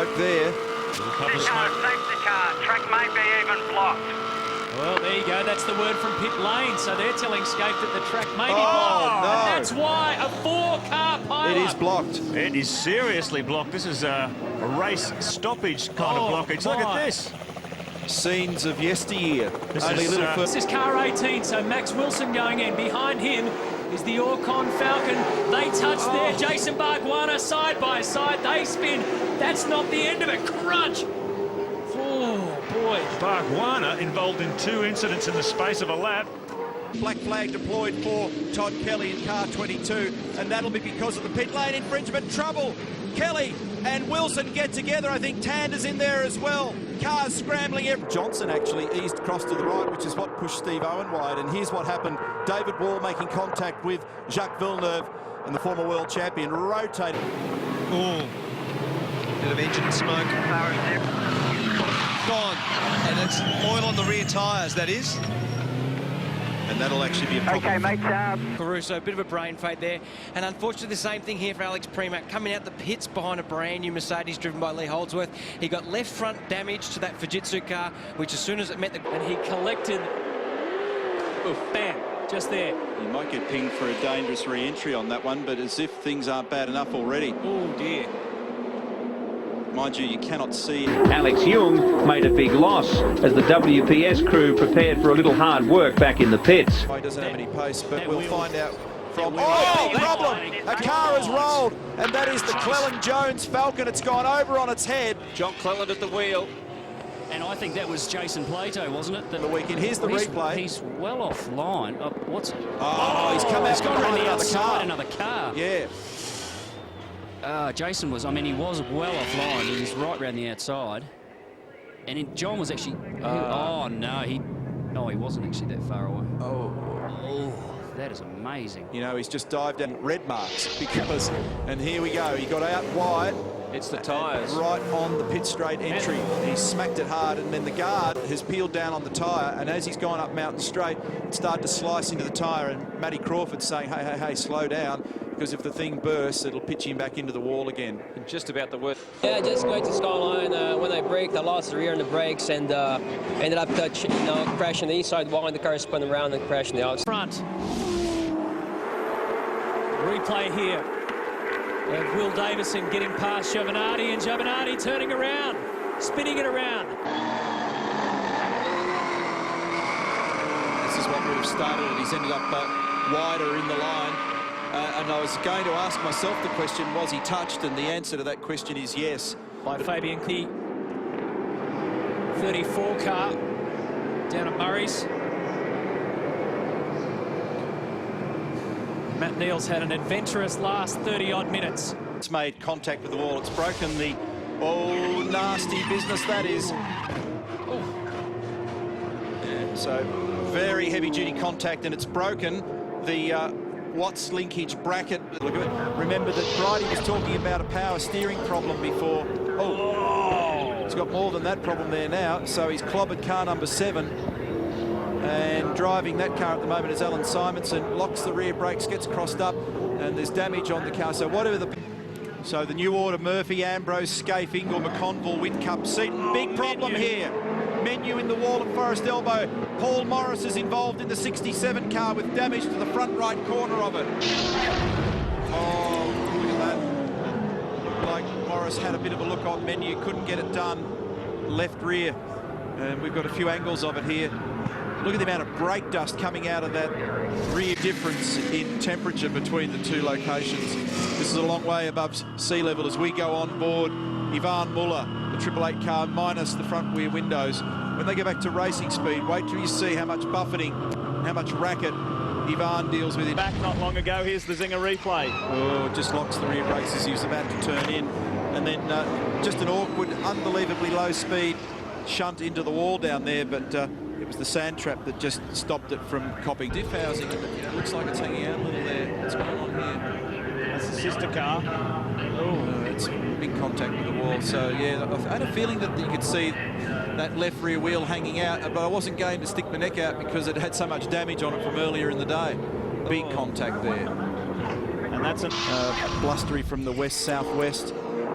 smoke there. Safety car, track may be even blocked. Well, there you go. That's the word from pit lane. So they're telling Scape that the track may be no. blocked. And that's why a 4-car pileup. It is blocked. It is seriously blocked. This is a race stoppage kind of blockage. Look at this. Scenes of yesteryear. This Only is, a little This is car 18, so Max Wilson going in. Behind him is the Orcon Falcon. They touch there. Jason Bargwanna side by side. They spin. That's not the end of it. Crunch. Oh, boy. Bargwanna involved in 2 incidents in the space of a lap. Black flag deployed for Todd Kelly in car 22, and that'll be because of the pit lane infringement trouble. Kelly and Wilson get together. I think Tander's in there as well. Cars scrambling. Johnson actually eased across to the right, which is what pushed Steve Owen wide. And here's what happened. David Wall making contact with Jacques Villeneuve, and the former world champion rotated. Oh, bit of engine smoke. Gone. And it's oil on the rear tyres, that is. And that'll actually be a problem. Okay, mate. Caruso, a bit of a brain fade there. And unfortunately, the same thing here for Alex Premack. Coming out the pits behind a brand new Mercedes driven by Lee Holdsworth. He got left front damage to that Fujitsu car, which as soon as it met the... And he collected... Oof, bam, just there. He might get pinged for a dangerous re-entry on that one, but as if things aren't bad enough already. Oh, dear. Mind you, you cannot see. Alex Young made a big loss as the WPS crew prepared for a little hard work back in the pits. He doesn't have any pace, but we'll find out from... Oh, big problem! A car has rolled, and that is the Cleland-Jones Falcon. It's gone over on its head. John Cleland at the wheel. And I think that was Jason Plato, wasn't it? The weekend. Here's the replay. He's well offline. What's... He's come out He's gone around behind the another outside, car. another car. Yeah. Jason was, I mean, he was well offline. He was right around the outside. And John was actually... oh, no, he wasn't actually that far away. Oh, that is amazing. You know, he's just dived down red marks because... And here we go. He got out wide. It's the tyres. Right on the pit straight entry. He smacked it hard, and then the guard has peeled down on the tyre, and as he's gone up Mountain Straight, it started to slice into the tyre, and Matty Crawford's saying, hey, slow down, because if the thing bursts, it'll pitch him back into the wall again. And just about the worst. Yeah, just going to Skyline. When I braked, I lost the rear in the brakes and ended up crashing the inside wall, and the car spun around and crashing the outside. Front. Replay here. Of Will Davison getting past Giovinazzi, and Giovinazzi turning around, spinning it around. This is what would have started it. He's ended up wider in the line. And I was going to ask myself the question, was he touched? And the answer to that question is yes. By Fabian Key. 34 car down at Murray's. Matt Neal's had an adventurous last 30-odd minutes. It's made contact with the wall. It's broken the... Oh, nasty business that is. Yeah, so, very heavy-duty contact, and it's broken the Watts linkage bracket. Look at it. Remember that Bridie was talking about a power steering problem before. Oh, he's got more than that problem there now. So he's clobbered car number 7. And driving that car at the moment is Alan Simonson. Locks the rear brakes, gets crossed up, and there's damage on the car. So whatever the... So the new order, Murphy, Ambrose, Scaife, Ingle, McConville, Whincup, Seaton. Big problem here. Menu in the wall at Forest Elbow. Paul Morris is involved in the 67 car with damage to the front right corner of it. Oh, look at that. Looked like Morris had a bit of a look on Menu, couldn't get it done. Left rear. And we've got a few angles of it here. Look at the amount of brake dust coming out of that rear difference in temperature between the two locations. This is a long way above sea level as we go on board Ivan Muller, the 888 car, minus the front rear windows. When they go back to racing speed, wait till you see how much buffeting, how much racket Ivan deals with him. Back not long ago, here's the Zinger replay. Oh, just locks the rear brakes as he was about to turn in. And then just an awkward, unbelievably low speed shunt into the wall down there, but it was the sand trap that just stopped it from copying. Diff housing, it looks like it's hanging out a little there. What's going on here? That's the sister car. Oh, it's big contact with the wall. So, yeah, I had a feeling that you could see that left rear wheel hanging out, but I wasn't going to stick my neck out because it had so much damage on it from earlier in the day. Big contact there. And that's a blustery from the west-southwest.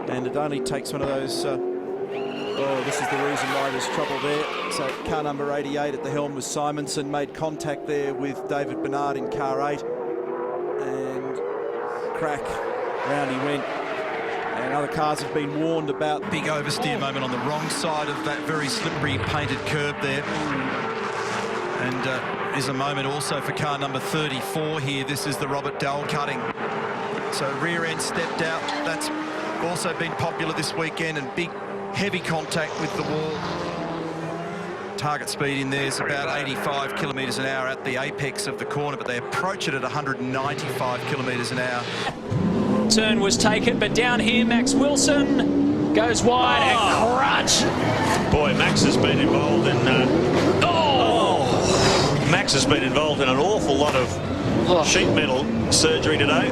And it only takes one of those... oh, this is the reason why there's trouble there. So car number 88 at the helm was Simonson, made contact there with David Bernard in car 8. And crack, round he went. And other cars have been warned about... Big oversteer moment on the wrong side of that very slippery painted curb there. And is a moment also for car number 34 here. This is the Robert Dowell cutting. So rear end stepped out. That's also been popular this weekend, and big heavy contact with the wall. Target speed in there is about 85 kilometres an hour at the apex of the corner, but they approach it at 195 kilometres an hour. Turn was taken, but down here, Max Wilson goes wide and crunch. Boy, Max has been involved in... Max has been involved in an awful lot of sheet metal surgery today.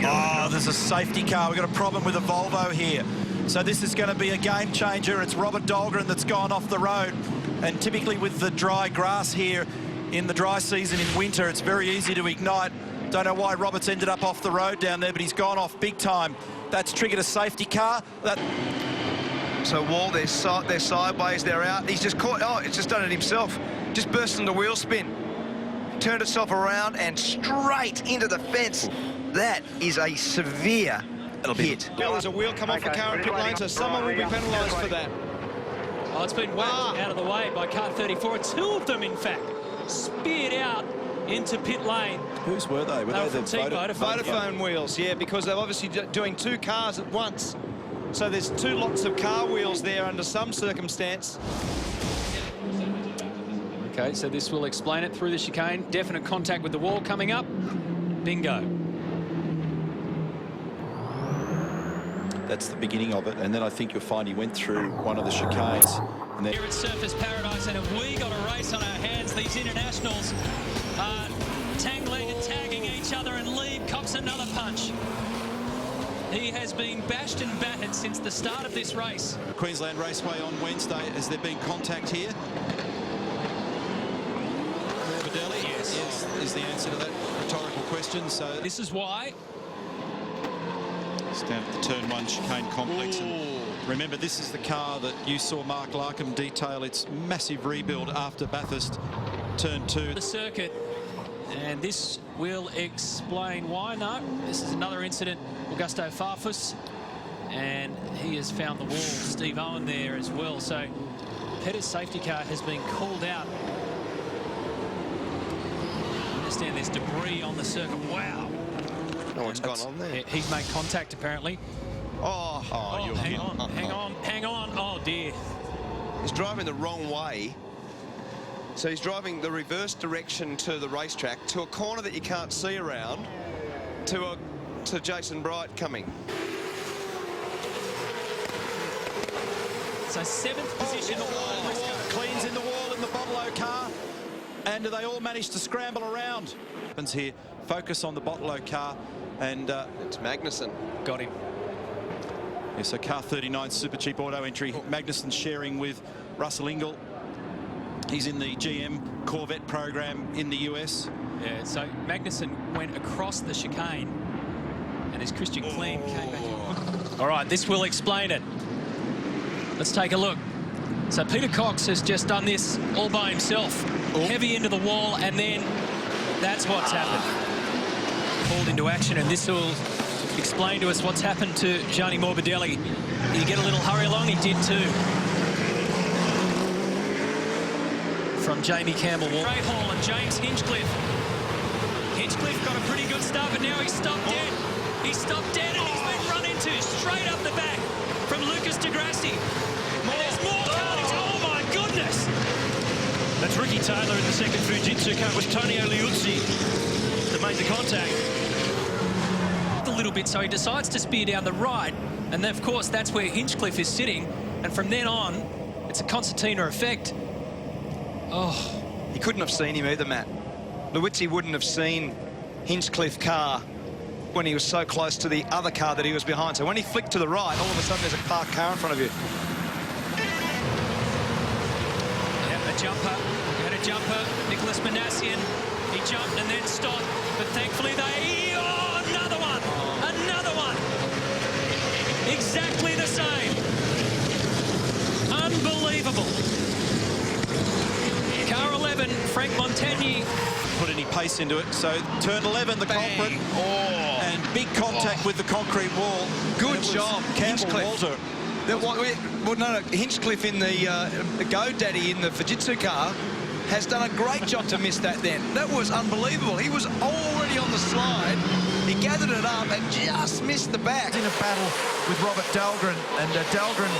Oh, there's a safety car. We've got a problem with a Volvo here. So this is going to be a game changer. It's Robert Dahlgren that's gone off the road. And typically with the dry grass here in the dry season in winter, it's very easy to ignite. Don't know why Robert's ended up off the road down there, but he's gone off big time. That's triggered a safety car. So Wall, they're sideways, they're out. He's just caught, oh, it's just done it himself. Just burst into wheel spin. Turned itself around and straight into the fence. That is a severe hit. There's a wheel come off the car in pit lane, so someone will be penalised for that. Oh, it's been whacked out of the way by car 34. Two of them, in fact, speared out into pit lane. Whose were they? Were they from the Team Vodafone wheels, yeah, because they're obviously doing two cars at once. So there's two lots of car wheels there under some circumstance. Okay, so this will explain it through the chicane. Definite contact with the wall coming up. Bingo. That's the beginning of it, and then I think you'll find he went through one of the chicanes. And then... Here at Surfers Paradise, and have we got a race on our hands? These internationals are tangling and tagging each other, and Lee cops another punch. He has been bashed and battered since the start of this race. Queensland Raceway on Wednesday. Has there been contact here? Morbidelli? Yes, is the answer to that rhetorical question. So this is why. It's down at the turn 1 chicane complex. And remember, this is the car that you saw Mark Larkham detail its massive rebuild after Bathurst turn 2. The circuit, and this will explain why. No, this is another incident. Augusto Farfus, and he has found the wall. Steve Owen there as well. So Petter's safety car has been called out. I understand there's debris on the circuit. Wow. No one's gone on there. He's made contact apparently. Oh, hang on. Oh dear. He's driving the wrong way. So he's driving the reverse direction to the racetrack, to a corner that you can't see around, to Jason Bright coming. So 7th position. Cleans in the wall in the Bottle car, and they all managed to scramble around. Happens here. Focus on the Bottle car, and it's Magnussen. Got him. Yeah, so car 39 super cheap auto entry. Magnussen sharing with Russell Ingall. He's in the GM Corvette program in the US. Yeah, so Magnussen went across the chicane, and as Christian Kleen came back. All right, this will explain it. Let's take a look. So Peter Cox has just done this all by himself. Heavy into the wall, and then that's what's happened. Called into action, and this will explain to us what's happened to Gianni Morbidelli. Did he get a little hurry along? He did too. From Jamie Campbell. Great Hall and James Hinchcliffe. Hinchcliffe got a pretty good start, but now he's stopped dead. He's stopped dead, and he's been run into straight up the back from Lucas de Grassi. And there's more carnage. Oh my goodness! That's Ricky Taylor in the second Fujitsu car. It was Tony Liuzzi that made the contact. A little bit, so he decides to spear down the right, and then, of course, that's where Hinchcliffe is sitting, and from then on, it's a concertina effect. Oh. He couldn't have seen him either, Matt. Liuzzi wouldn't have seen Hinchcliffe's car when he was so close to the other car that he was behind. So when he flicked to the right, all of a sudden there's a parked car in front of you. Yeah, a jumper. We had a jumper. Nicholas Manassian. He jumped and then stopped, but thankfully they... Oh, another one! Another one! exactly the same. Unbelievable. Car 11, Frank Montagny. Put any pace into it. So turn 11, the culprit. Oh. And big contact with the concrete wall. Good job, Campbell Hinchcliffe. Walter. Hinchcliffe in the GoDaddy in the Fujitsu car has done a great job to miss that then. That was unbelievable. He was already on the slide. He gathered it up and just missed the back. In a battle with Robert Dahlgren, and Dahlgren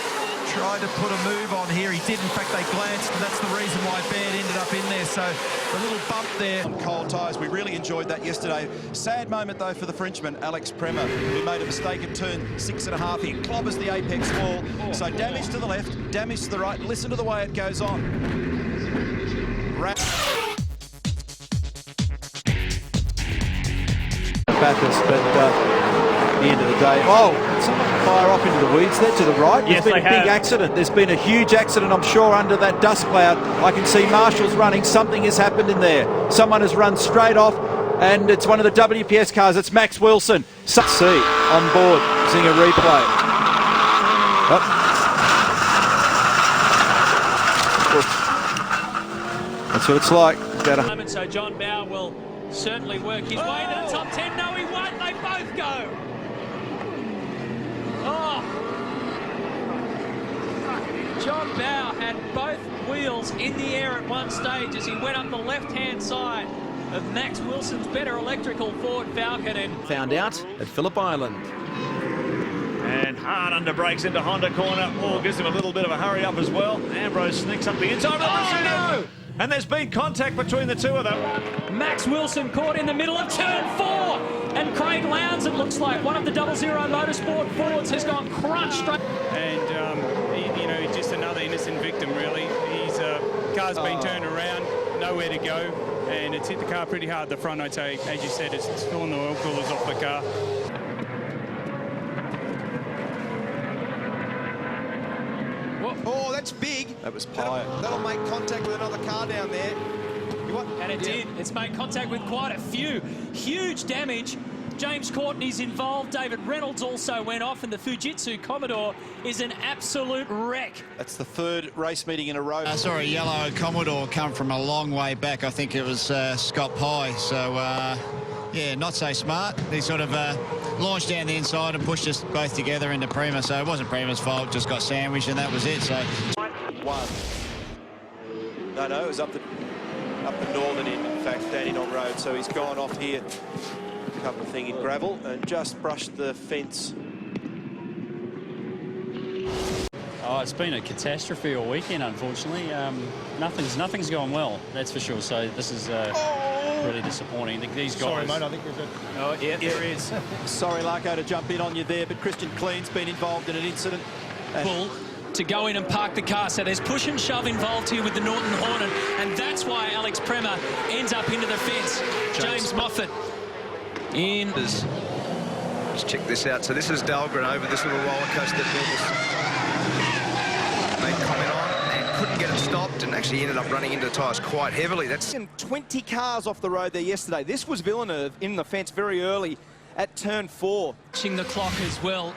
tried to put a move on here. He did. In fact, they glanced, and that's the reason why Baird ended up in there. So a little bump there. On cold tyres, we really enjoyed that yesterday. Sad moment, though, for the Frenchman, Alex Premer, who made a mistake at turn 6.5. He clobbers the apex wall. So damage to the left, damage to the right. Listen to the way it goes on. Bathurst, but at the end of the day, someone fire off into the weeds there to the right. Yes, There's been a big accident. There's been a huge accident, I'm sure, under that dust cloud. I can see marshals running. Something has happened in there. Someone has run straight off, and it's one of the WPS cars. It's Max Wilson. See on board, seeing a replay. That's what it's like. So John Bower will certainly work his way into the top 10. No, he won't. They both go. Oh. John Bower had both wheels in the air at one stage as he went up the left-hand side of Max Wilson's better electrical Ford Falcon. And Found out at Phillip Island. And hard under brakes into Honda corner. Oh, gives him a little bit of a hurry up as well. Ambrose sneaks up the inside of the Mercedes. No! And there's been contact between the two of them. Max Wilson caught in the middle of turn 4. And Craig Lowndes, it looks like, one of the 00 Motorsport Fords has gone crunch straight. And, he's just another innocent victim, really. His car's been turned around, nowhere to go, and it's hit the car pretty hard the front, I'd say. As you said, it's torn the oil coolers off the car. Oh, that's big. That was Pye. That'll make contact with another car down there. And it did. It's made contact with quite a few. Huge damage. James Courtney's involved. David Reynolds also went off, and the Fujitsu Commodore is an absolute wreck. That's the third race meeting in a row. I saw a yellow Commodore come from a long way back. I think it was Scott Pye. So, yeah, not so smart. He sort of launched down the inside and pushed us both together into Prema. So it wasn't Prema's fault, just got sandwiched, and that was it. So One. No, it was up the northern end, in fact, Dandenong Road. So he's gone off here. A couple of things in gravel and just brushed the fence. Oh, it's been a catastrophe all weekend, unfortunately. Nothing's gone well, that's for sure. So this is really disappointing. I think these guys... Sorry, mate, I think there's a... Oh, yeah, there is. Sorry, Larko, to jump in on you there, but Christian Clean's been involved in an incident. Bull to go in and park the car. So there's push and shove involved here with the Norton Hornet, and that's why Alex Premer ends up into the fence. James Moffat in. Let's check this out. So this is Dahlgren over this little roller coaster that Bill made comment on and couldn't get it stopped, and actually ended up running into the tyres quite heavily. That's 20 cars off the road there yesterday. This was Villeneuve in the fence very early at turn 4. Watching the clock as well.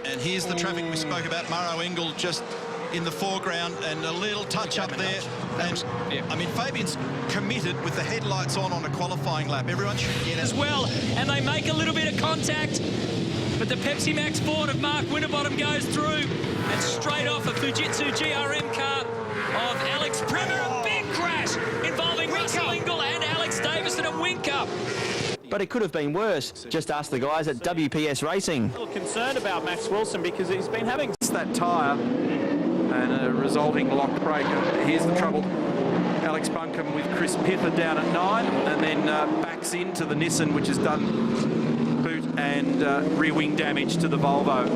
And here's the traffic we spoke about. Maro Engel just in the foreground, and a little touch up there. And I mean, Fabian's committed with the headlights on a qualifying lap. Everyone should get as well, and they make a little bit of contact, but the Pepsi Max Ford of Mark Winterbottom goes through, and straight off a Fujitsu GRM car of Alex Premer. A big crash involving Russell Engel and Alex Davison at Whincup. But it could have been worse. Just ask the guys at WPS Racing. A little concerned about Max Wilson because he's been having That tyre and a resulting locked brake. Here's the trouble. Alex Buncombe with Chris Pither down at 9, and then backs into the Nissan, which has done boot and rear wing damage to the Volvo.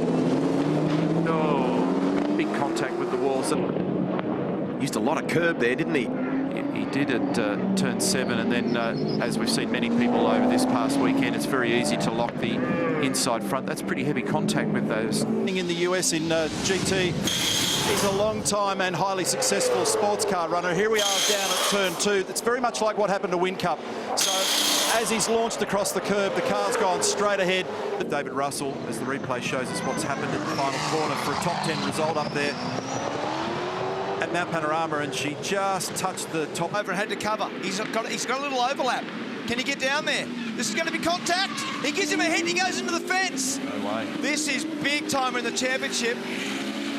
Oh, big contact with the wall. So used a lot of curb there, didn't he? he did at turn 7, and then as we've seen many people over this past weekend, it's very easy to lock the inside front. That's pretty heavy contact with those. In the US in GT, he's a long time and highly successful sports car runner. Here we are down at turn 2. It's very much like what happened to Whincup. So as he's launched across the curb, the car's gone straight ahead. David Russell, as the replay shows us what's happened in the final corner for a top 10 result up there at Mount Panorama, and she just touched the top. Over and had to cover. He's got a little overlap. Can he get down there? This is going to be contact. He gives him a hit. He goes into the fence. No way. This is big time in the championship.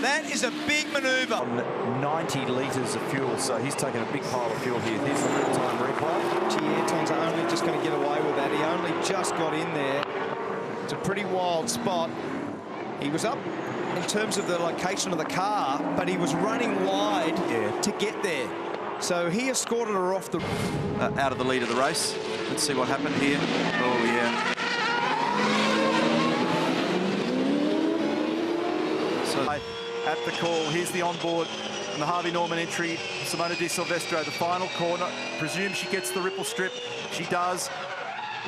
That is a big manoeuvre. On 90 litres of fuel, so he's taken a big pile of fuel here. Here's the real-time replay. Gee, Ayrton's only just going to get away with that. He only just got in there. It's a pretty wild spot. He was up in terms of the location of the car, but he was running wide to get there. So he escorted her off the... out of the lead of the race. Let's see what happened here. Oh, yeah. So at the call, here's the onboard and the Harvey Norman entry. Simona Di Silvestro, the final corner. Presume she gets the ripple strip. She does.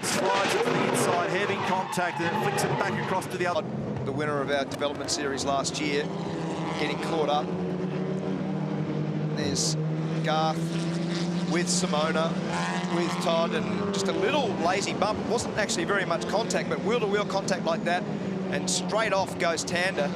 Slides it to the inside, heavy contact, and it flicks it back across to the other. The winner of our development series last year, getting caught up. There's Garth with Simona, with Todd, and just a little lazy bump. It wasn't actually very much contact, but wheel-to-wheel contact like that, and straight off goes Tander.